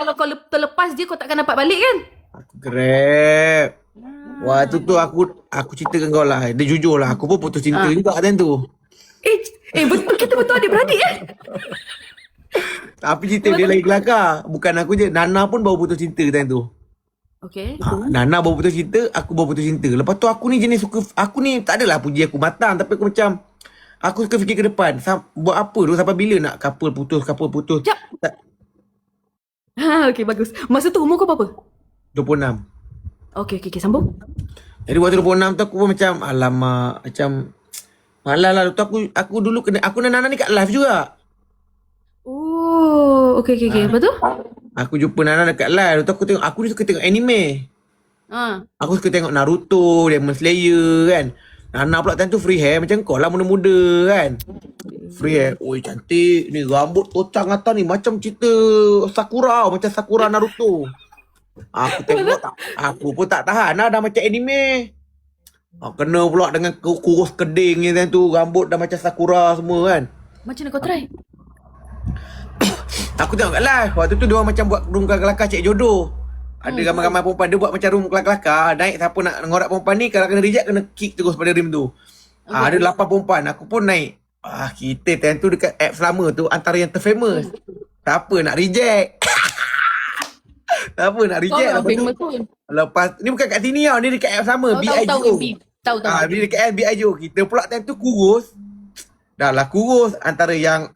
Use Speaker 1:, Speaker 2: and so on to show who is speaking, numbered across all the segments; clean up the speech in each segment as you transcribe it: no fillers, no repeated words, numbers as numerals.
Speaker 1: kalau kau terlepas dia, kau takkan dapat balik kan?
Speaker 2: Aku grab. Waktu tu aku ceritakan kau lah. Dia jujur lah. Aku pun putus cinta juga time tu.
Speaker 1: Betul, kita betul adik-beradik kan?
Speaker 2: Tapi cerita dia lagi kelakar. Bukan aku je. Nana pun baru putus cinta time tu.
Speaker 1: Okay.
Speaker 2: Nana baru putus cinta, aku baru putus cinta. Lepas tu aku ni jenis suka, aku ni tak adalah puji aku matang, tapi aku macam, aku suka fikir ke depan. Buat apa tu, sampai bila nak couple putus.
Speaker 1: Jap. Okay, bagus. Masa tu umur kau berapa?
Speaker 2: 26.
Speaker 1: Okay, sambung.
Speaker 2: Jadi waktu 26 tu aku pun macam, alamak, macam, malah lah. Tu aku dulu kena, aku dan Nana ni kat live juga.
Speaker 1: Oh, okay. Lepas tu?
Speaker 2: Aku jumpa Nana dekat live. Tu aku ni suka tengok anime. Aku suka tengok Naruto, Demon Slayer kan. Nana pula time tu free hair macam kau lah, muda-muda kan. Free hair. Oi cantik. Ni rambut tocang atas ni macam cerita Sakura. Macam Sakura Naruto. Aku tengok tak. Aku pun tak tahan lah, dah macam anime. Kena pula dengan kurus keding ni time tu. Rambut dah macam Sakura semua kan.
Speaker 1: Macam mana kau try?
Speaker 2: Aku tengok kat live. Waktu tu dia orang macam buat room kelakar cek jodoh. Ada ramai-ramai perempuan. Dia buat macam room kelakar. Naik siapa nak ngorak perempuan ni. Kalau kena reject, kena kick terus pada rim tu. Ada 8 perempuan. Aku pun naik. Kita time tu dekat apps lama tu antara yang terfamous. Tak apa nak reject. Tak apa nak reject. Lepas ni bukan kat sini tau. Ni dekat apps sama. BIJO.
Speaker 1: Tahu.
Speaker 2: Ni dekat apps BIJO. Kita pula time tu kurus. Dah lah kurus. Antara yang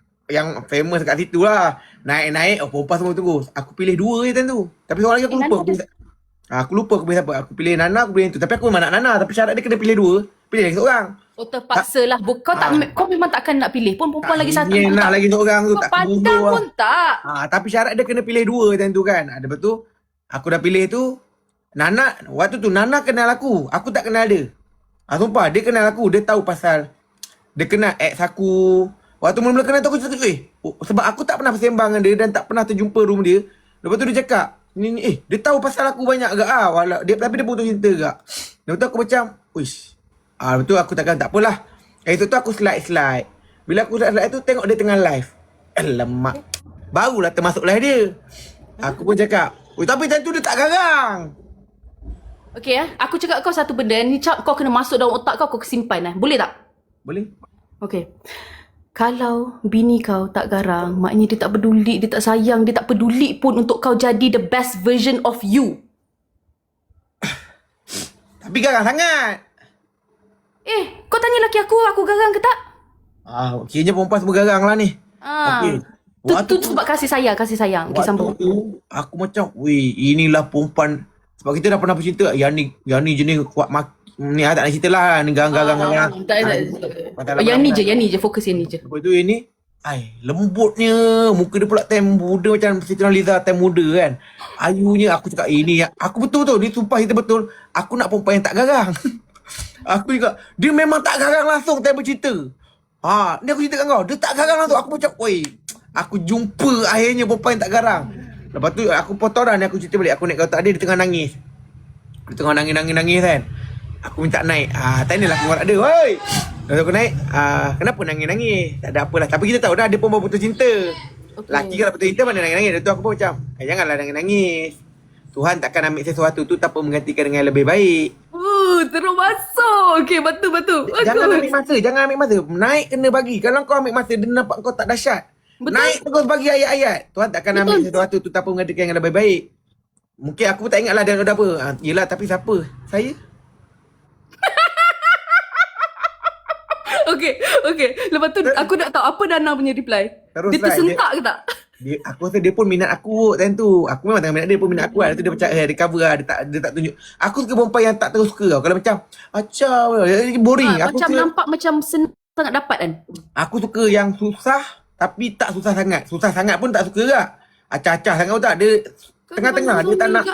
Speaker 2: famous kat situ lah. Naik-naik, perempuan semua tunggu. Aku pilih 2 je time tu. Tapi seorang lagi aku lupa. Aku lupa aku pilih siapa. Aku pilih Nana, aku pilih yang tu. Tapi aku memang nak Nana. Tapi syarat dia kena pilih 2. Pilih lagi seorang.
Speaker 1: Oh, terpaksa lah. Kau memang takkan nak pilih pun perempuan lagi satu.
Speaker 2: Nak lagi seorang tu.
Speaker 1: Kau pandang pun tak.
Speaker 2: Tapi syarat dia kena pilih 2 time tu kan. Lepas tu, aku dah pilih tu. Nana, waktu tu Nana kenal aku. Aku tak kenal dia. Sumpah, dia kenal aku. Dia tahu pasal. Dia kenal ex aku. Waktu mula-mula kenal tu aku cakap, sebab aku tak pernah bersembang dengan dia dan tak pernah terjumpa room dia. Lepas tu dia cakap, dia tahu pasal aku banyak agak tapi dia putus cinta agak. Lepas tu aku macam, lepas tu aku tak apalah. Itu tu aku slide. Bila aku slide tu tengok dia tengah live. Alamak. Barulah termasuk live dia. Aku pun cakap, tapi time tu dia tak garang.
Speaker 1: Okay aku cakap kau satu benda ni, kau kena masuk dalam otak kau simpan boleh tak?
Speaker 2: Boleh.
Speaker 1: Okay. Kalau bini kau tak garang, maknanya dia tak peduli, dia tak sayang, dia tak peduli pun untuk kau jadi the best version of you.
Speaker 2: Tapi garang sangat.
Speaker 1: Kau tanya laki aku garang ke tak?
Speaker 2: Kayaknya perempuan semua garang lah ni. Okay.
Speaker 1: Tu sebab kasih sayang. Okay, sambung.
Speaker 2: Tu, aku macam, inilah perempuan. Sebab kita dah pernah bercinta. Yang ni jenis kuat ni tak nak cerita lah. Ni garang-garang.
Speaker 1: Yang ni je. Fokus yang ni je.
Speaker 2: Lepas tu ini, lembutnya. Muka dia pula time muda macam Siti Nurhaliza time muda kan. Ayunya aku cakap, ini aku betul. Ni sumpah cerita betul. Aku nak perempuan yang tak garang. Aku juga, dia memang tak garang langsung time bercerita. Ni aku cerita kat kau. Dia tak garang langsung. Aku macam, aku jumpa akhirnya perempuan yang tak garang. Lepas tu aku potong dah ni, aku cerita balik. Aku naik kau tak ada, dia tengah nangis. Dia tengah nangis kan. Aku minta naik. Tak adalah aku tak ada. Lepas aku naik. Kenapa nangis-nangis? Tak ada apalah. Tapi kita tahu dah dia pun baru putus cinta. Laki kalau putus cinta mana nangis-nangis. Lepas tu aku pun macam, janganlah nangis-nangis. Tuhan takkan ambil sesuatu tu tanpa menggantikan dengan yang lebih baik.
Speaker 1: Terus masuk. Okay, betul.
Speaker 2: Jangan ambil masa. Naik kena bagi. Kalau kau ambil masa, dia nampak kau tak dahsyat.
Speaker 1: Betul.
Speaker 2: Naik terus bagi ayat-ayat. Tuhan takkan ambil sesuatu tu tanpa menggantikan yang lebih baik. Mungkin aku tak ingatlah dia ada apa. Yelah, tapi siapa? Saya?
Speaker 1: Okay. Lepas tu aku nak tahu apa Nana punya reply. Dia tersentak ke tak?
Speaker 2: Aku rasa dia pun minat aku time tu. Aku memang tengah minat dia pun minat aku lah. Lepas tu dia macam dia cover lah. Dia tak tunjuk. Aku suka perempuan yang tak terus suka tau. Kalau macam boring. Aku
Speaker 1: macam
Speaker 2: suka,
Speaker 1: nampak macam sangat dapat kan?
Speaker 2: aku suka yang susah tapi tak susah sangat. Susah sangat pun tak suka tak. Acah-acah sangat pun tak. Dia tengah-tengah. Dia tak nak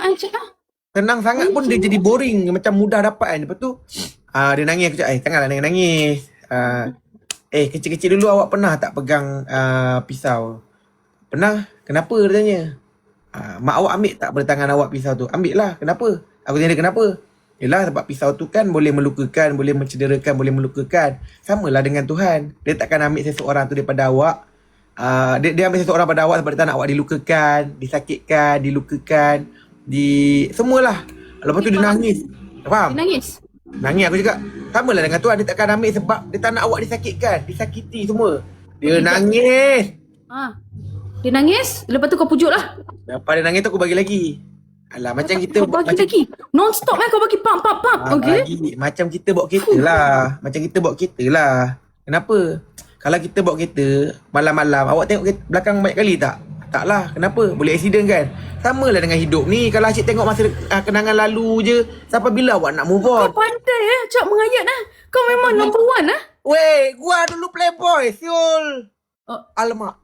Speaker 2: tenang sangat pun dia jadi boring. Macam mudah dapat kan. Lepas tu dia nangis. Aku cakap janganlah nangis. Kecil-kecil dulu awak pernah tak pegang pisau? Pernah? Kenapa? Dia tanya. Mak awak ambil tak pada tangan awak pisau tu? Ambil lah. Kenapa? Aku tanya dia kenapa? Yelah sebab pisau tu kan boleh melukakan, boleh mencederakan, boleh melukakan. Samalah dengan Tuhan. Dia takkan ambil seseorang tu daripada awak dia ambil seseorang pada awak sebab dia tak nak awak dilukakan, disakitkan, dilukakan, semualah. Lepas tu dia nangis. Faham?
Speaker 1: Dia nangis.
Speaker 2: Nangis aku cakap, samalah dengan Tuhan, dia takkan ambil sebab dia tak nak awak disakitkan, disakiti semua. Dia nangis.
Speaker 1: Dia nangis, lepas tu kau pujuk lah.
Speaker 2: Lepas dia nangis tu aku bagi lagi. Alah, macam kita
Speaker 1: Kau bagi lagi. Non-stop kau bagi pump. Okay.
Speaker 2: Bagi. Macam kita bawa kereta lah. Macam kita bawa kereta lah. Kenapa? Kalau kita bawa kereta malam-malam, awak tengok kereta belakang banyak kali tak? Taklah. Kenapa? Boleh accident kan? Sama lah dengan hidup ni. Kalau asyik tengok masa kenangan lalu je, sampai bila awak nak move on?
Speaker 1: Kau pandai Cak mengayat Kau memang number one
Speaker 2: Weh, gua dulu playboy, siul. Alamak.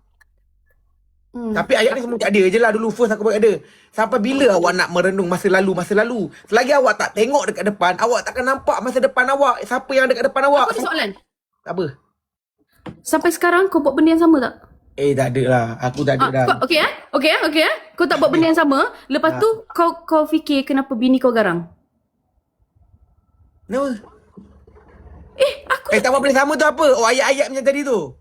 Speaker 2: Tapi ayat ni semua tak ada je lah. Dulu first aku buat ada. Sampai bila awak nak merenung masa lalu? Selagi awak tak tengok dekat depan, awak takkan nampak masa depan awak. Siapa yang dekat depan awak?
Speaker 1: Aku ada soalan.
Speaker 2: Apa?
Speaker 1: Sampai sekarang kau buat benda yang sama tak?
Speaker 2: Tak ada lah. Aku tak ada dah.
Speaker 1: Okay. Kau tak buat benda yang sama. Lepas tu kau fikir kenapa bini kau garang?
Speaker 2: Kenapa?
Speaker 1: Aku
Speaker 2: tak buat benda sama tu apa? Ayat-ayat macam tadi tu.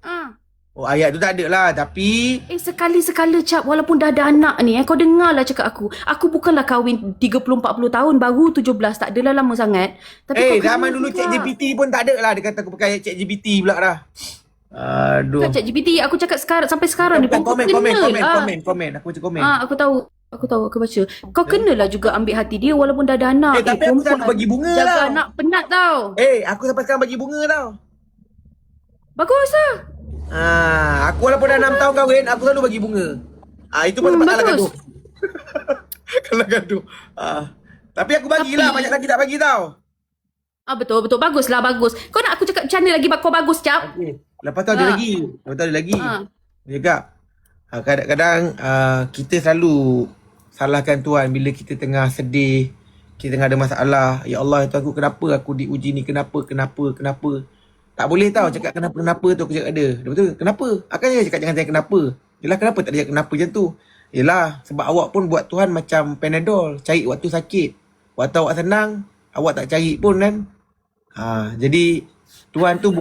Speaker 2: Ayat tu tak ada lah. Tapi
Speaker 1: sekali-sekala Cap, walaupun dah ada anak ni kau dengarlah cakap aku. Aku bukanlah kahwin 30-40 tahun, baru 17, tak adalah lama sangat. Tapi
Speaker 2: zaman dulu ChatGPT pun tak ada lah. Dia kata aku pakai ChatGPT pula dah. Aduh.
Speaker 1: ChatGPT aku cakap sampai sekarang ni
Speaker 2: komen. Aku baca komen.
Speaker 1: Aku tahu, aku baca. Kau kenalah juga ambil hati dia walaupun dah ada anak.
Speaker 2: Tapi aku selalu bagi bunga
Speaker 1: jaga
Speaker 2: lah.
Speaker 1: Jaga anak penat tau.
Speaker 2: Aku sampai sekarang bagi bunga tau.
Speaker 1: Bagus lah.
Speaker 2: Aku walaupun dah 6 tahun kahwin, aku selalu bagi bunga. Itu pasal kalah gaduh. Kalah gaduh. Tapi aku bagilah, banyak lagi tak bagi tau.
Speaker 1: Betul. Bagus. Kau nak aku cakap macam mana lagi kau bagus, Cap?
Speaker 2: Okay. Lepas tu ada lagi. Dia cakap, kadang-kadang kita selalu salahkan Tuhan bila kita tengah sedih, kita tengah ada masalah. Ya Allah, Tuhan aku, kenapa aku diuji ni? Kenapa? Tak boleh tau cakap kenapa tu aku cakap ada. Lepas tu, kenapa? Akan dia cakap jangan tanya kenapa. Yelah, kenapa tak dia cakap kenapa macam tu? Yelah, sebab awak pun buat Tuhan macam Panadol. Cari waktu sakit. Waktu awak senang, awak tak cari pun kan. Jadi, Tuhan tu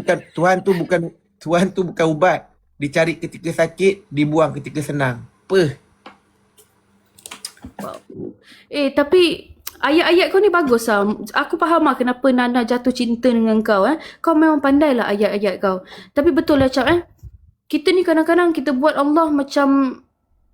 Speaker 2: bukan ubat. Dicari ketika sakit, dibuang ketika senang. Apa?
Speaker 1: Tapi ayat-ayat kau ni bagus lah. Aku faham lah kenapa Nana jatuh cinta dengan kau. Kau memang pandai lah ayat-ayat kau. Tapi betul lah Cap. Kita ni kadang-kadang kita buat Allah macam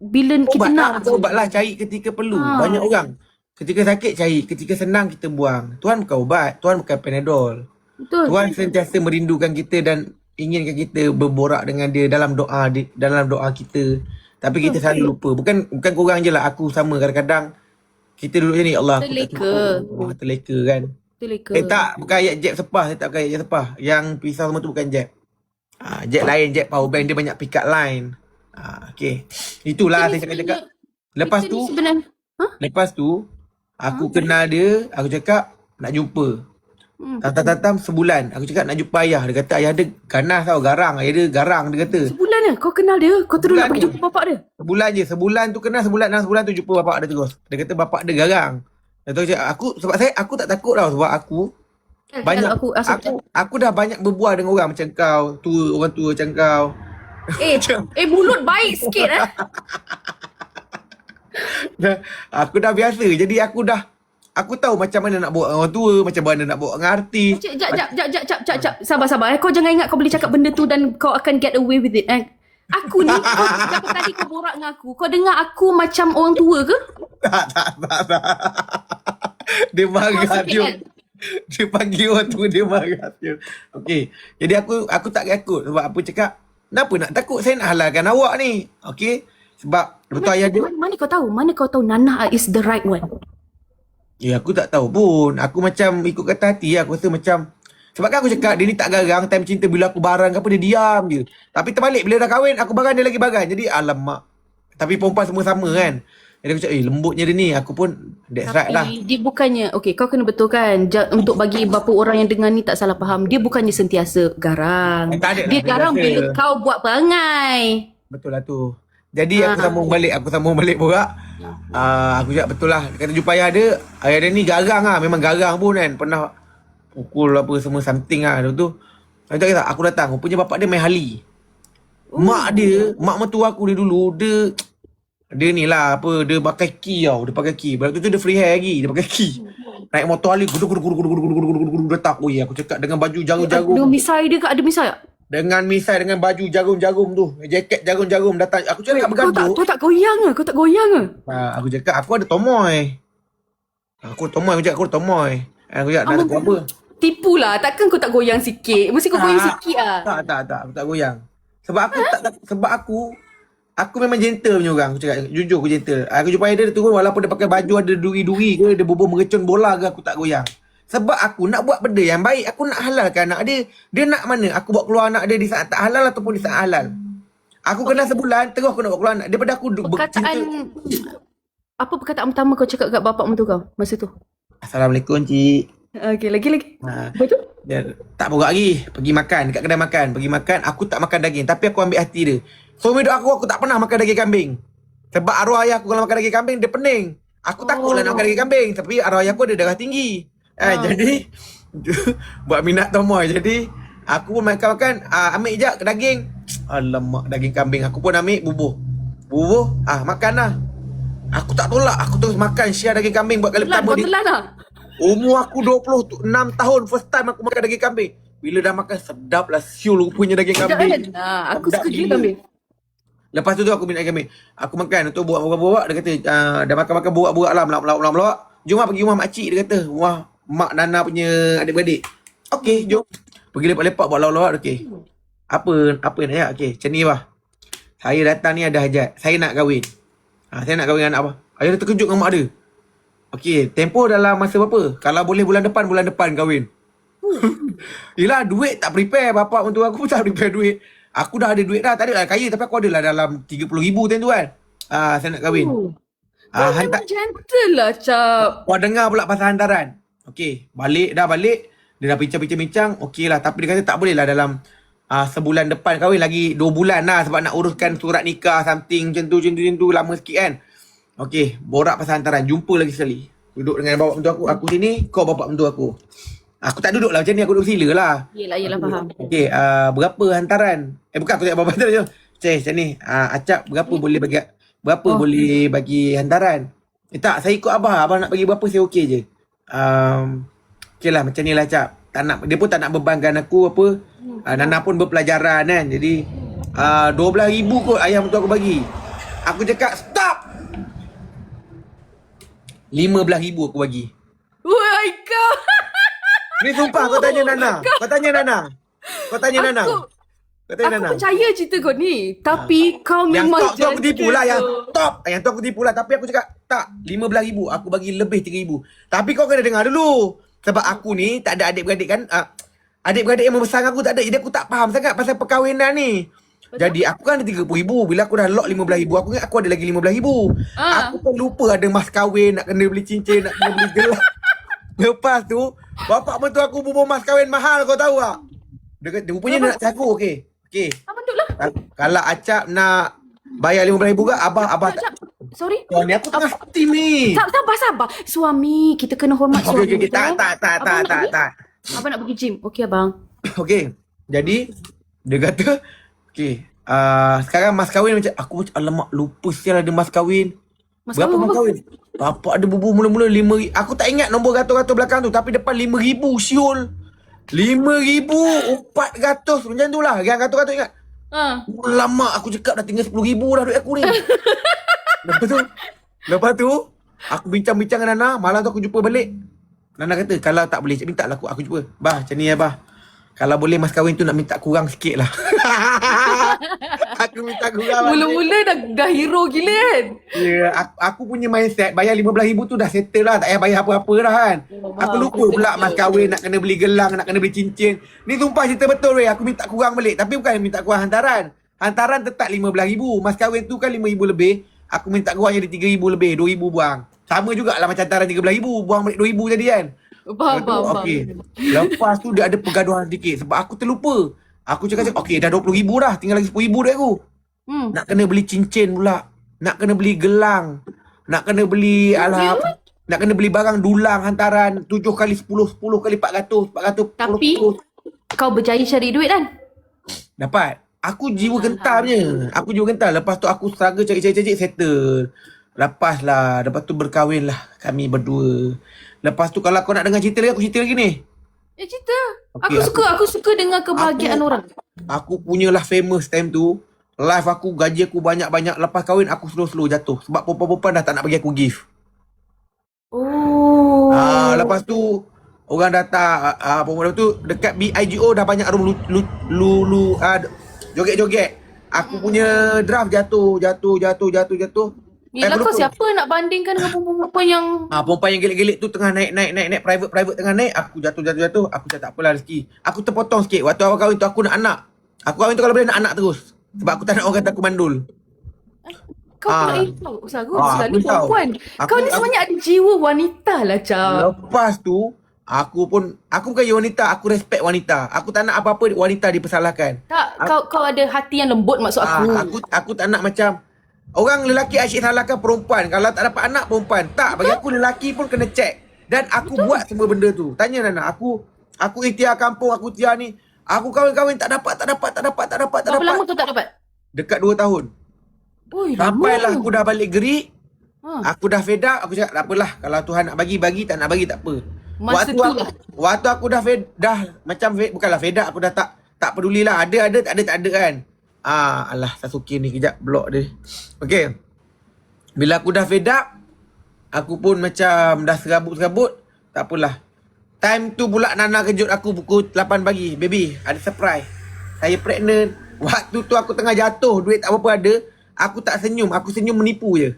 Speaker 1: bila kita nak.
Speaker 2: Ubat lah, cari ketika perlu. Banyak orang ketika sakit cari, ketika senang kita buang. Tuhan bukan ubat, Tuhan bukan Panadol.
Speaker 1: Betul.
Speaker 2: Tuhan sentiasa merindukan kita dan inginkan kita berborak dengan dia dalam doa kita. Tapi kita selalu lupa. Bukan korang je lah, aku sama kadang-kadang. Kita duduk macam ni, Allah. Terleka kan. Tak, bukan ayat jab sepah. Saya tak pakai ayat jab sepah. Yang pisau semua tu bukan jab. Jab lain, jab power bank. Dia banyak pick up line. Okay. Itulah saya cakap. Lepas tu, aku kenal dia. Aku cakap, nak jumpa. Tatam sebulan. Aku cakap nak jumpa ayah. Dia kata ayah dia ganas tau, garang. Ayah dia garang, dia kata.
Speaker 1: Sebulan ke? Kau kenal dia? Kau terus nak pergi jumpa bapak dia?
Speaker 2: Sebulan je. Sebulan tu kenal, sebulan tu jumpa bapak dia terus. Dia kata bapak dia garang. Dia tahu cakap, aku tak takut tau. Sebab aku aku dah banyak berbual dengan orang macam kau. Orang tua macam kau.
Speaker 1: Mulut baik sikit
Speaker 2: Aku dah biasa. Jadi aku tahu macam mana nak bawa orang tua, macam mana nak bawa dengan artis.
Speaker 1: Jap. Sabar. Kau jangan ingat kau boleh cakap benda tu dan kau akan get away with it. Aku ni, kau tadi kau borak dengan aku. Kau dengar aku macam orang tua ke?
Speaker 2: Tak. Dia marah dia. Dia panggil orang tua, dia marah dia. Okay. Jadi aku tak takut. Sebab apa cakap, kenapa nak takut? Saya nak halalkan awak ni. Okay. Sebab betul ayah dia.
Speaker 1: Mana kau tahu Nana is the right one?
Speaker 2: Aku tak tahu pun. Aku macam ikut kata hati lah. Aku rasa macam, sebab kan aku cakap dia ni tak garang. Time cinta bila aku barang apa dia diam je. Tapi terbalik bila dah kahwin aku barang dia lagi barang. Jadi alamak. Tapi perempuan semua sama kan. Jadi aku cakap lembutnya dia ni. Aku pun that's right lah.
Speaker 1: Dia bukannya, okay kau kena betulkan. Untuk bagi beberapa orang yang dengar ni tak salah faham. Dia bukannya sentiasa garang. Dia garang bila kau buat perangai.
Speaker 2: Betul lah tu. Jadi aku sambung balik borak. Aku cakap betul lah. Dia kata jumpa ayah dia ni garang lah. Memang garang pun kan. Pernah pukul apa semua something lah. Lepas tu aku datang. Rupanya bapak dia main Harley. Mak mertua aku ni dulu, dia ni lah apa, dia pakai key tau, dia pakai key. Lepas tu dia free hair lagi, dia pakai key. Naik motor Ali, guduk datang. Oh ya, aku cakap dengan baju jarum-jarum.
Speaker 1: Ada misai dia ke? Ada misai tak?
Speaker 2: Dengan misai, dengan baju jarum-jarum tu. Jaket jarum-jarum datang. Aku cakap bergaduh.
Speaker 1: Kau tak goyang ke? Kau tak goyang ke?
Speaker 2: Aku cakap, aku ada tomoy. Aku cakap, aku ada tomoy. Aku cakap, nak lagu apa?
Speaker 1: Tipu lah. Takkan kau tak goyang sikit? Mesti kau goyang sikit lah.
Speaker 2: Tak. Aku tak goyang. Sebab aku memang gentle punya orang. Aku cakap, jujur aku gentle. Aku jumpa dia turun walaupun dia pakai baju ada duri-duri ke, dia bobo mercun bola ke, aku tak goyang. Sebab aku nak buat benda yang baik. Aku nak halalkan anak dia. Dia nak mana? Aku bawa keluar anak dia di saat tak halal ataupun di saat halal. Aku kena sebulan, terus aku nak bawa keluar anak. Daripada aku
Speaker 1: Apa perkataan pertama kau cakap kat bapak mentua kau masa tu?
Speaker 2: Assalamualaikum, cik.
Speaker 1: Okey, lagi. Apa tu?
Speaker 2: Dia tak borak lagi. Pergi makan dekat kedai makan. Pergi makan. Aku tak makan daging. Tapi aku ambil hati dia. So, hidup aku tak pernah makan daging kambing. Sebab arwah ayah aku kalau makan daging kambing, dia pening. Aku takutlah nak makan daging kambing. Tapi arwah ayah aku ada darah tinggi. Jadi, buat minat tomoy. Jadi, aku pun makan-makan. Ambil je daging. Alamak, daging kambing. Aku pun ambil bubuh. Makan lah. Aku tak tolak. Aku terus makan share daging kambing buat kali pertama.
Speaker 1: Kau telan lah.
Speaker 2: Umur aku 26 tahun. First time aku makan daging kambing. Bila dah makan, sedap lah siul punya daging kambing.
Speaker 1: Aku suka gila kambing.
Speaker 2: Lepas tu aku minat kambing. Aku makan untuk buat. Dia kata, dah makan-makan buat lah. Melawak. Jom lah pergi rumah makcik. Dia kata, rumah mak Nana punya adik-beradik. Okey, jom. Pergi lepak-lepak buat lawak-lawak. Okey. Apa nak? Okey, macam ni bah. Saya datang ni ada hajat. Saya nak kahwin. Saya nak kahwin anak apa? Ayah dia terkejut dengan mak dia. Okey, tempoh dalam masa berapa? Kalau boleh bulan depan kahwin. Yelah, duit tak prepare. Bapak mentua aku tak prepare duit. Aku dah ada duit dah. Tak adalah kaya, tapi aku adalah dalam 30,000 time tu kan. Saya nak kahwin.
Speaker 1: Memang gentle lah, Cap.
Speaker 2: Kau dengar pula pasal hantaran. Okey, balik. Dia dah bincang-bincang. Okey lah, tapi dia kata tak boleh lah dalam sebulan depan kahwin. Lagi 2 bulan lah sebab nak uruskan surat nikah something macam tu. Lama sikit kan. Okey, borak pasal hantaran. Jumpa lagi sekali. Duduk dengan bapak mentua aku. Aku sini, kau bapak mentua aku. Aku tak duduk lah macam ni. Aku duduk sila lah.
Speaker 1: Yelah, faham.
Speaker 2: Okey, berapa hantaran? Bukan, aku cakap bapak mentua je. Macam ni. Acap, berapa boleh bagi hantaran? Tak, saya ikut abah. Abah nak bagi berapa, saya okey je. Okey lah, macam ni lah, Cap. Dia pun tak nak bebankan aku apa. Nana pun berpelajaran kan. Jadi, 12,000 kot ayah mentua aku bagi. Aku cakap, stop! 15,000 aku bagi.
Speaker 1: Woi, kau.
Speaker 2: Ni sumpah, kau tanya Nana. Kau tanya Nana.
Speaker 1: Aku percaya cerita kau ni. Tapi kau
Speaker 2: yang
Speaker 1: memang
Speaker 2: top tu aku tipu lah. Yang top aku tipu lah. Tapi aku cakap, tak, 15,000. Aku bagi lebih 3,000. Tapi kau kena dengar dulu. Sebab aku ni tak ada adik-beradik kan. Adik-beradik yang membesar aku tak ada. Jadi aku tak faham sangat pasal perkahwinan ni. Betul? Jadi aku kan ada 30,000. Bila aku dah lock 15,000, aku ingat aku ada lagi 15,000. Aku pun lupa ada mas kahwin, nak kena beli cincin, nak kena beli gelang. Lepas tu, bapak mentua aku bubuh mas kahwin mahal, kau tahu tak? Dia rupanya dia nak caku. Okey.
Speaker 1: Betul lah.
Speaker 2: Kalau Acap nak bayar 15,000 ke, abah tak.
Speaker 1: Sorry.
Speaker 2: Kau ni aku tengah steam ni.
Speaker 1: Sabar. Suami, kita kena hormat suami.
Speaker 2: Okey. Tak.
Speaker 1: Abang nak pergi gym. Okey, abang.
Speaker 2: Okey. Jadi, dia kata, okey, sekarang mas kahwin macam, aku macam, alamak, lupa sial ada mas kahwin. Berapa mas kahwin? Bapak ada bubuh mula-mula 5,000. Aku tak ingat nombor gatos-gatos belakang tu, tapi depan 5,000 siul. 5,400 macam tu lah. Yang gatos-gatos ingat. Lama aku cakap dah tinggal 10,000 dah duit aku ni. Lepas tu aku bincang-bincang dengan Nana. Malam tu aku jumpa balik. Nana kata, kalau tak boleh, minta lah aku jumpa. Bah, macam ni ya bah. Kalau boleh mas kahwin tu nak minta kurang sikit lah. Aku minta kurang.
Speaker 1: Mula-mula dah hero gila kan.
Speaker 2: Ya, aku punya mindset bayar 15,000 tu dah settle lah. Tak payah bayar apa-apa dah kan. Aku lupa pula mas kahwin nak kena beli gelang, nak kena beli cincin. Ni sumpah cerita betul weh. Aku minta kurang balik. Tapi bukan minta kurang hantaran. Hantaran tetap 15,000. Mas kahwin tu kan 5,000 lebih. Aku minta kurang jadi 3,000 lebih. 2,000 buang. Sama jugalah macam hantaran 13,000. Buang balik 2,000 jadi kan.
Speaker 1: Faham.
Speaker 2: Okey. Lepas tu dia ada pergaduhan sedikit sebab aku terlupa. Aku cakap okey dah 20,000 dah, tinggal lagi 10,000 duit aku. Nak kena beli cincin pula. Nak kena beli gelang. Nak kena beli nak kena beli barang dulang hantaran 7 kali 10, 10 kali 400, 400.
Speaker 1: Tapi kau berjaya cari duit kan?
Speaker 2: Dapat. Aku jiwa gentar punya. Aku jiwa gentar. Lepas tu aku struggle cari-cari settle. Lepas tu berkahwin lah kami berdua. Lepas tu kalau kau nak dengar cerita lagi, aku cerita lagi ni.
Speaker 1: Cerita.
Speaker 2: Okey,
Speaker 1: Aku suka dengar kebahagiaan orang.
Speaker 2: Aku punyalah famous time tu. Live aku, gaji aku banyak-banyak. Lepas kahwin aku slow-slow jatuh. Sebab perempuan-perempuan dah tak nak bagi aku gift.
Speaker 1: Oh.
Speaker 2: Lepas tu orang datang, perempuan tu dekat BIGO dah banyak room joget-joget. Aku punya draft jatuh.
Speaker 1: Yelah kau siapa nak bandingkan dengan perempuan yang
Speaker 2: Perempuan yang gelik-gelik tu tengah naik private tengah naik, aku jatuh. Aku cakap tak apalah rezeki. Aku terpotong sikit. Waktu awal kahwin tu aku nak anak. Aku kahwin tu kalau boleh nak anak terus. Sebab aku tak nak orang kata aku mandul.
Speaker 1: kau pula tahu Sagu selalu
Speaker 2: aku tahu.
Speaker 1: perempuan. Kau ni sebenarnya ada jiwa wanita lah, Cap.
Speaker 2: Lepas tu aku bukan wanita, aku respect wanita. Aku tak nak apa-apa wanita dipersalahkan.
Speaker 1: Tak, kau ada hati yang lembut maksud aku.
Speaker 2: Aku tak nak macam orang lelaki asyik salahkan perempuan. Kalau tak dapat anak perempuan. Tak, bagi aku lelaki pun kena check. Dan aku buat semua benda tu. Tanya Nana, aku ikhtiar kampung, aku ikhtiar ni. Aku kahwin tak dapat.
Speaker 1: Berapa lama tu tak dapat?
Speaker 2: Dekat 2 tahun.
Speaker 1: Oi,
Speaker 2: Sampailah aku dah balik gerik.
Speaker 1: Ha.
Speaker 2: Aku dah fed up. Aku cakap tak apalah. Kalau Tuhan nak bagi, tak nak bagi tak apa.
Speaker 1: Masa tu lah.
Speaker 2: Waktu aku dah bukanlah fed up. Aku dah tak pedulilah. Ada, tak ada kan. Alah, Sasuke ni kejap blok dia. Okay. Bila aku dah fed up, aku pun macam dah serabut. Tak apalah. Time tu pula Nana kejut aku pukul 8 pagi. Baby, ada surprise. Saya pregnant. Waktu tu aku tengah jatuh. Duit tak apa-apa ada. Aku tak senyum. Aku senyum menipu je.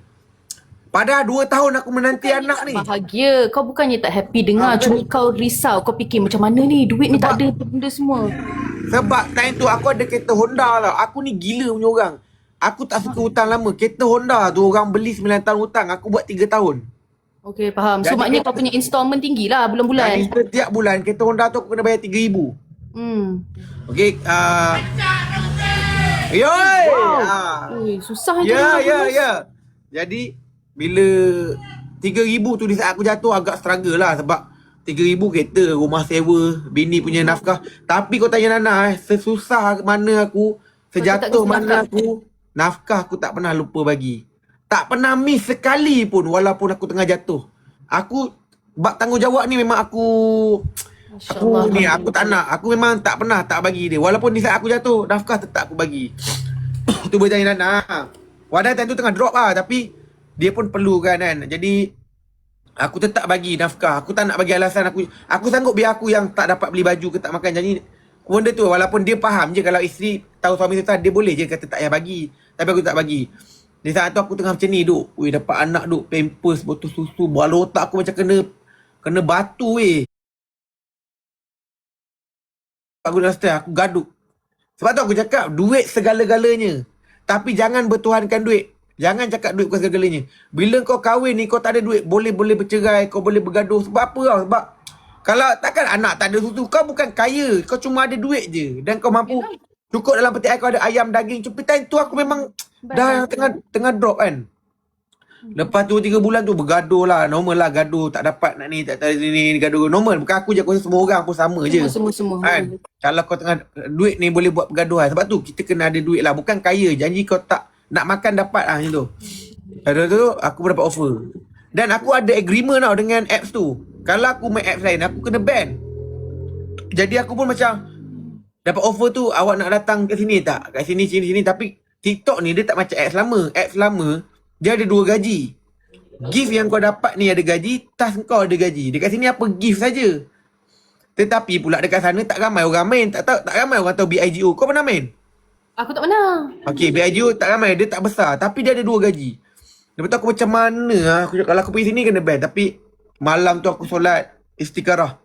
Speaker 2: Padahal 2 tahun aku menanti anak ni.
Speaker 1: Bahagia. Kau bukannya tak happy dengar. Cuma kau risau. Kau fikir macam mana ni. Duit ni tak ada benda semua.
Speaker 2: Sebab time tu aku ada kereta Honda lah. Aku ni gila punya orang. Aku tak suka hutang lama. Kereta Honda tu orang beli 9 tahun hutang. Aku buat 3 tahun.
Speaker 1: Okey, faham. So,
Speaker 2: Jadi
Speaker 1: maknanya kau punya installment tinggi lah
Speaker 2: Jadi
Speaker 1: bulan-bulan.
Speaker 2: setiap bulan kereta Honda tu aku kena bayar 3,000. Okay. Yoi!
Speaker 1: Ui, susah
Speaker 2: Ya. Jadi bila 3,000 tu di saat aku jatuh agak struggle lah. Sebab 3,000 kereta, rumah sewa, bini punya nafkah. Tapi kau tanya Nana sesusah mana aku, sejatuh mana aku, nafkah aku tak pernah lupa bagi. Tak pernah miss sekali pun walaupun aku tengah jatuh. Aku bab tanggungjawab ni memang aku tak nak. Aku memang tak pernah tak bagi dia. Walaupun di saat aku jatuh, nafkah tetap aku bagi. Tu boleh tanya Nana. Wadah time tu tengah drop lah. Tapi dia pun perlu kan. Jadi aku tetap bagi nafkah. Aku tak nak bagi alasan aku sanggup biar aku yang tak dapat beli baju ke tak makan. Jadi benda tu walaupun dia faham je kalau isteri tahu suami susah, dia boleh je kata tak payah bagi. Tapi aku tak bagi. Di saat tu aku tengah macam ni duk. Dapat anak duk pampers, botol susu. Bola otak aku macam kena batu Aku dah stress, aku gaduh. Sebab tu aku cakap duit segala-galanya. Tapi jangan bertuhankan duit. Jangan cakap duit bukan segala-galanya. Bila kau kahwin ni kau tak ada duit, boleh bercerai, kau boleh bergaduh. Sebab apa tau? Sebab kalau takkan anak tak ada susu, kau bukan kaya. Kau cuma ada duit je. Dan kau mampu cukup dalam peti air kau ada ayam, daging. Cuma time tu aku memang dah tengah drop kan. Lepas 2-3 bulan tu bergaduh lah. Normal lah gaduh. Tak dapat nak ni, tak ni gaduh. Normal. Bukan aku je. Aku rasa semua orang pun sama je.
Speaker 1: Semua.
Speaker 2: Kan? Kalau kau tengah duit ni boleh buat pergaduhan. Sebab tu kita kena ada duit lah. Bukan kaya. Janji kau tak nak makan dapat lah macam tu. Lepas tu aku dapat offer. Dan aku ada agreement tau dengan apps tu. Kalau aku main apps lain, aku kena ban. Jadi aku pun macam dapat offer tu, awak nak datang kat sini tak? Kat sini. Tapi TikTok ni dia tak macam apps lama. Apps lama dia ada 2 gaji. Gift yang kau dapat ni ada gaji, task kau ada gaji. Dekat sini apa gift saja. Tetapi pula dekat sana tak ramai orang main. Tak ramai orang tahu BIGO. Kau pernah main?
Speaker 1: Aku tak pernah.
Speaker 2: Okay, BIGO tak ramai. Dia tak besar. Tapi dia ada 2 gaji. Lepas tu aku macam mana lah. Aku cakap, kalau aku pergi sini kena ban. Tapi malam tu aku solat istikharah.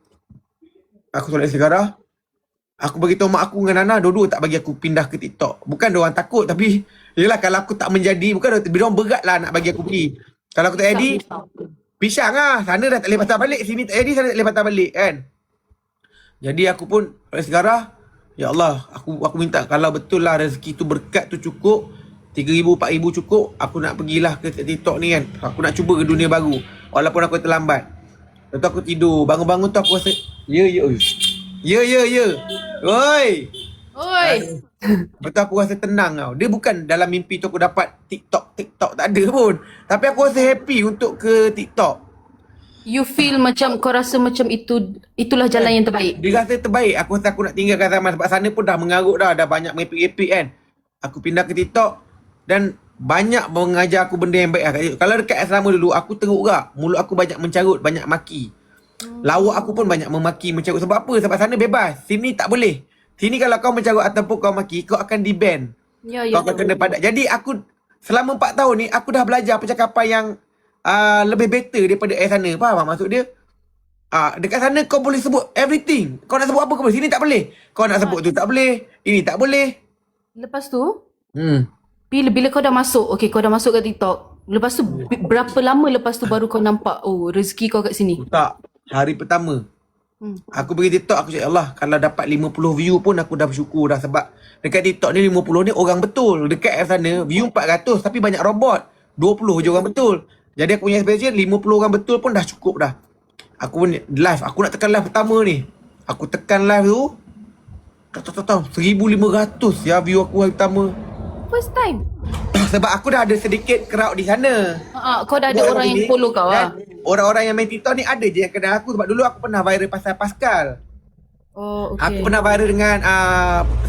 Speaker 2: Aku bagi tahu mak aku dengan Nana, dua-dua tak bagi aku pindah ke TikTok. Bukan diorang takut, tapi yelah kalau aku tak menjadi, bukan diorang berat lah nak bagi aku pergi. Kalau aku tak jadi, pisang lah. Sana dah tak boleh patah balik, sini tak jadi, sana tak boleh patah balik kan. Jadi aku pun sekarang, ya Allah, aku minta kalau betul lah rezeki tu berkat tu cukup, 3,000, 4,000 cukup, aku nak pergilah ke TikTok ni kan. Aku nak cuba ke dunia baru, walaupun aku terlambat. Lepas tu aku tidur, bangun-bangun tu aku rasa, ya. Oi. Betul, aku rasa tenang tau. Dia bukan dalam mimpi tu aku dapat TikTok tak ada pun. Tapi aku rasa happy untuk ke TikTok.
Speaker 1: You feel macam kau rasa macam itulah jalan yang terbaik.
Speaker 2: Dia rasa terbaik. Aku rasa aku nak tinggalkan zaman sebab sana pun dah mengarut dah banyak merepek-repek kan. Aku pindah ke TikTok dan banyak mengajar aku benda yang baik lah kat situ. Kalau dekat asrama dulu aku teruk gak. Mulut aku banyak mencarut, banyak maki. Lawak aku pun banyak memaki, mencarut. Sebab apa? Sebab sana bebas. Sini tak boleh. Sini kalau kau mencarut ataupun kau maki, kau akan di-ban.
Speaker 1: Ya,
Speaker 2: Kau akan kena padat. Jadi aku selama 4 tahun ni aku dah belajar percakapan yang lebih better daripada sana. Faham tak maksud dia? Dekat sana kau boleh sebut everything. Kau nak sebut apa kau boleh. Sini tak boleh. Kau nak sebut tu tak boleh. Ini tak boleh.
Speaker 1: Lepas tu,
Speaker 2: Hmm.
Speaker 1: bila kau dah masuk, okay, kau dah masuk kat TikTok. Lepas tu, berapa lama lepas tu baru kau nampak, oh, rezeki kau kat sini?
Speaker 2: Tak. Hari pertama. Aku pergi TikTok, aku cakap, ya Allah, kalau dapat 50 view pun aku dah bersyukur dah. Sebab dekat TikTok ni 50 ni orang betul. Dekat sana, view 400 tapi banyak robot. 20 je orang betul. Jadi aku punya expectation 50 orang betul pun dah cukup dah. Aku pun live, aku nak tekan live pertama ni. Aku tekan live tu, 1,500 ya view aku hari pertama.
Speaker 1: First time.
Speaker 2: Sebab aku dah ada sedikit crowd di sana.
Speaker 1: Kau dah ada orang yang follow kau lah.
Speaker 2: Orang-orang yang main TikTok ni ada je yang kenal aku. Sebab dulu aku pernah viral pasal Pascal.
Speaker 1: Oh, okay.
Speaker 2: Aku pernah viral dengan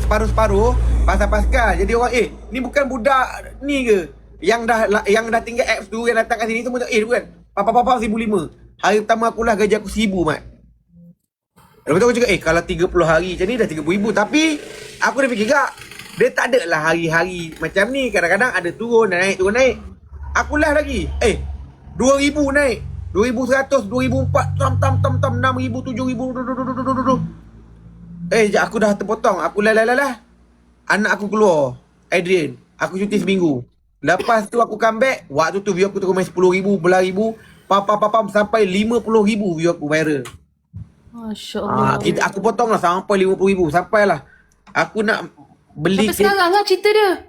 Speaker 2: separuh-separuh pasal Pascal. Jadi orang, ni bukan budak ni ke? Yang dah tinggal apps tu, yang datang kat sini semua, bukan. Papa 1,500. Hari pertama aku lah gaji aku 1,000 mat. Lepas tu aku cakap, kalau 30 hari macam ni dah 30,000. Tapi aku dah fikir kak, dia tak ada lah hari-hari macam ni. Kadang-kadang ada turun naik. Aku lah lagi 2,000 naik, 2,100, 2,400, tam 6,000, 7,000. Sekejap aku dah terpotong. Aku lah. Anak aku keluar, Adrian. Aku cuti seminggu. Lepas tu aku comeback. Waktu tu view aku terus main 10,000, 11,000. Pam sampai 50,000 view aku viral.
Speaker 1: Masya Allah.
Speaker 2: Aku potong lah sampai 50,000. Sampailah aku nak beli.
Speaker 1: Sampai sekarang lah cerita dia.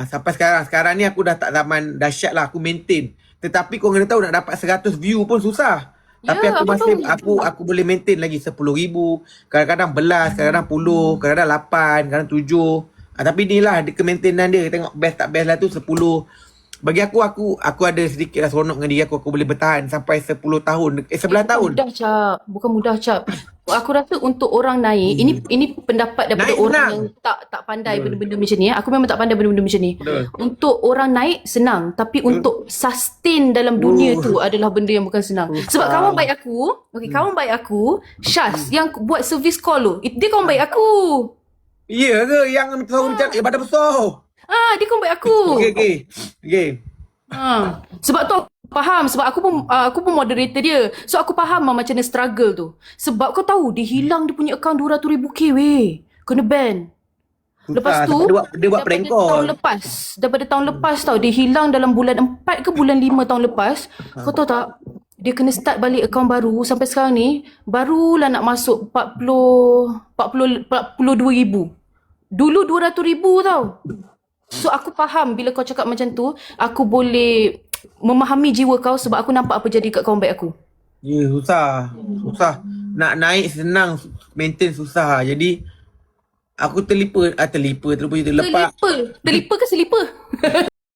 Speaker 2: Sampai sekarang. Sekarang ni aku dah tak zaman dahsyat lah. Aku maintain. Tetapi kau kena tahu nak dapat 100 view pun susah. Tapi
Speaker 1: Ya,
Speaker 2: aku
Speaker 1: apa
Speaker 2: masih
Speaker 1: tahu.
Speaker 2: aku boleh maintain lagi 10,000. Kadang-kadang belas, kadang-kadang 10, kadang-kadang 8, kadang-kadang 7. Tapi ni lah dia ke-maintenance dia. Tengok best tak best lah tu 10. Bagi aku ada sedikit lah seronok dengan diri aku. Aku boleh bertahan sampai 10 tahun. 11 tahun.
Speaker 1: Mudah, Cap. Bukan mudah, Cap. Aku rasa untuk orang naik, ini pendapat daripada
Speaker 2: Naik
Speaker 1: orang
Speaker 2: senang.
Speaker 1: yang tak pandai benda-benda macam ni. Aku memang tak pandai benda-benda macam ni.
Speaker 2: Betul.
Speaker 1: Untuk orang naik senang, tapi untuk sustain dalam dunia tu adalah benda yang bukan senang. Sebab kawan baik aku, kawan baik aku, Syaz yang buat service call tu, dia kawan baik aku.
Speaker 2: Ya ke? Yang selalu macam badan besar.
Speaker 1: Dia kawan baik aku.
Speaker 2: Okay.
Speaker 1: Sebab tu aku faham, sebab aku pun moderator dia. So aku faham macam mana struggle tu. Sebab kau tahu dia hilang dia punya account 200,000k weh. Kena ban. Lepas tu
Speaker 2: dia buat prank call.
Speaker 1: Daripada tahun lepas tau, dia hilang dalam bulan 4 ke bulan 5 tahun lepas. Kau tahu tak? Dia kena start balik account baru. Sampai sekarang ni barulah nak masuk 42,000. Dulu 200,000 tau. So aku faham bila kau cakap macam tu, aku boleh memahami jiwa kau sebab aku nampak apa jadi kat kawan baik aku.
Speaker 2: Ya, susah. Nak naik senang, maintain susah. Jadi aku terlupa. Terlupa ke selipar?